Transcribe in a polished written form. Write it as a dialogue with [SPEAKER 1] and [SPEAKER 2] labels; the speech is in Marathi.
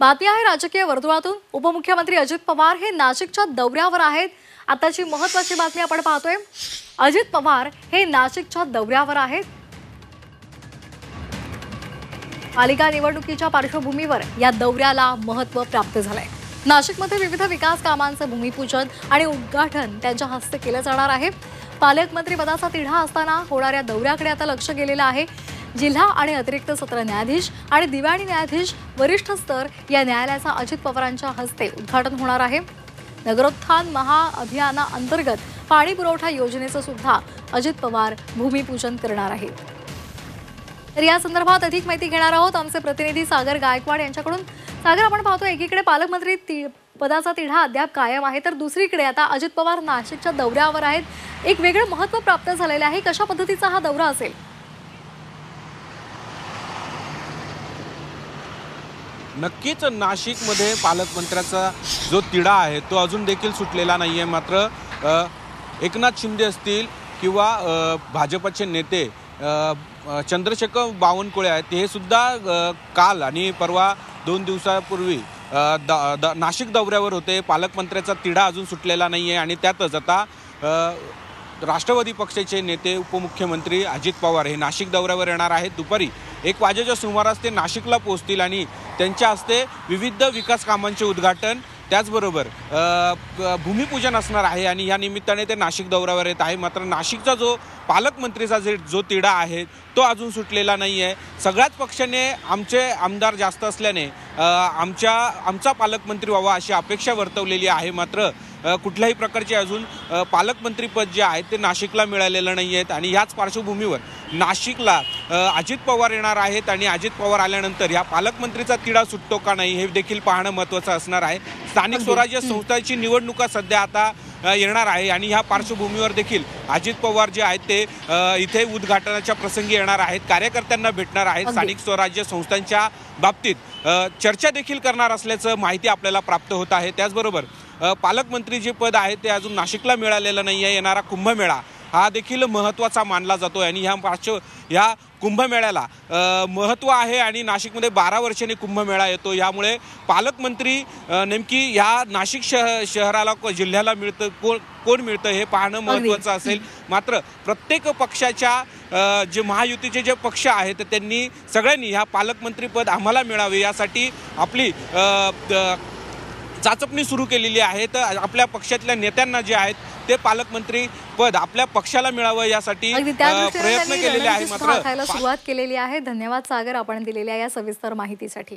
[SPEAKER 1] बातमी आहे राजकीय वर्तुळातून। उपमुख्यमंत्री अजित पवार हे नाशिकच्या दौऱ्यावर आहेत। आताची महत्त्वाची बातमी आपण पाहतोय। अजित पवार हे नाशिकच्या दौऱ्यावर आहेत। पालिका निवडणुकीच्या पार्श्वभूमीवर या दौऱ्याला महत्त्व प्राप्त झालंय। नाशिकमध्ये विविध विकास कामांचे भूमिपूजन आणि उद्घाटन त्यांच्या हस्ते केले जाणार आहे। पालकमंत्री पदाचा तिढा असताना होणाऱ्या दौऱ्याकडे आता लक्ष गेलेलं आहे। जिल्हा आणि अतिरिक्त सत्र न्यायाधीश आणि दिवाणी न्यायाधीश वरिष्ठ स्तर या न्यायालयाचा अजित पवारांच्या हस्ते उद्घाटन होणार आहे। नगरोत्थान महाअभियानाअंतर्गत पाणी पुरवठा योजनेचं सुद्धा अजित पवार भूमिपूजन करणार आहेत। तर या संदर्भात अधिक माहिती घेणार आहोत आमचे प्रतिनिधी सागर गायकवाड यांच्याकडून। सागर, आपण पाहतो एकीकडे पालकमंत्री पदाचा तिढा अद्याप कायम आहे, तर दुसरीकडे आता अजित पवार नाशिकच्या दौऱ्यावर आहेत। एक वेगळं महत्त्व प्राप्त झालेलं आहे। कशा पद्धतीचा हा दौरा असेल?
[SPEAKER 2] नक्कीच नाशिकमध्ये पालकमंत्र्याचा जो तिढा आहे तो अजून देखील सुटलेला नाहीये। मात्र एकनाथ शिंदे असतील किंवा भाजपचे नेते चंद्रशेखर बावनकुळे आहेत, हे सुद्धा काल आणि परवा 2 दिवसापूर्वी नाशिक दौऱ्यावर होते। पालकमंत्र्याचा तिढा अजून सुटलेला नाहीये आणि त्यातच आता राष्ट्रवादी पक्षाचे नेते उपमुख्यमंत्री अजित पवार हे नाशिक दौऱ्यावर येणार आहेत। दुपारी 1 वाजेच्या सुमारास ते नाशिकला पोहोचतील आणि त्यांच्या हस्ते विविध विकास कामांचे उद्घाटन त्याचबरोबर भूमिपूजन असणार आहे आणि या निमित्ताने ते नाशिक दौऱ्यावर येत आहे। मात्र नाशिकचा जो पालकमंत्रीचा जो तिढा आहे तो अजून सुटलेला नाही आहे। सगळ्याच पक्षाने आमचे आमदार जास्त असल्याने आमचा पालकमंत्री व्हावा अशी अपेक्षा वर्तवलेली आहे। मात्र कुठल्याही प्रकारचे अजून पालकमंत्रीपद जे आहे ते नाशिकला मिळालेलं नाही आहेत आणि ह्याच पार्श्वभूमीवर नाशिकला अजित पवार येणार आहेत आणि अजित पवार आल्यानंतर या पालकमंत्रीचा तिढा सुटतो का नाही हे देखील पाहणं महत्त्वाचं असणार आहे। स्थानिक स्वराज्य संस्थांची निवडणुका सध्या आता येणार आहे आणि ह्या पार्श्वभूमीवर देखील अजित पवार जे आहेत ते इथे उद्घाटनाच्या प्रसंगी येणार आहेत, कार्यकर्त्यांना भेटणार आहेत, स्थानिक स्वराज्य संस्थांच्या बाबतीत चर्चा देखील करणार असल्याचं माहिती आपल्याला प्राप्त होत आहे। त्याचबरोबर पालकमंत्री जे पद आहे ते अजून नाशिकला मिळालेलं नाही आहे। येणारा कुंभमेळा हा देखील महत्त्वाचा मानला जातो आणि ह्या कुंभमेळ्याला महत्त्व आहे आणि नाशिकमध्ये 12 वर्षांनी कुंभमेळा येतो। यामुळे पालकमंत्री नेमकी ह्या नाशिक शहराला जिल्ह्याला मिळतं कोण मिळतं हे पाहणं महत्त्वाचं असेल। मात्र प्रत्येक पक्षाच्या जे महायुतीचे जे पक्ष आहेत त्यांनी सगळ्यांनी ह्या पालकमंत्रीपद आम्हाला मिळावे यासाठी आपली चाचपणी सुरू केलेली आहे। तर आपल्या पक्षातल्या नेत्यांना जे आहेत ते पालकमंत्री पद आपल्या पक्षाला मिळावं यासाठी प्रयत्न केलेले आहे। मात्र
[SPEAKER 1] सुरुवात केलेली आहे। धन्यवाद सागर, आपण दिलेल्या या सविस्तर माहितीसाठी।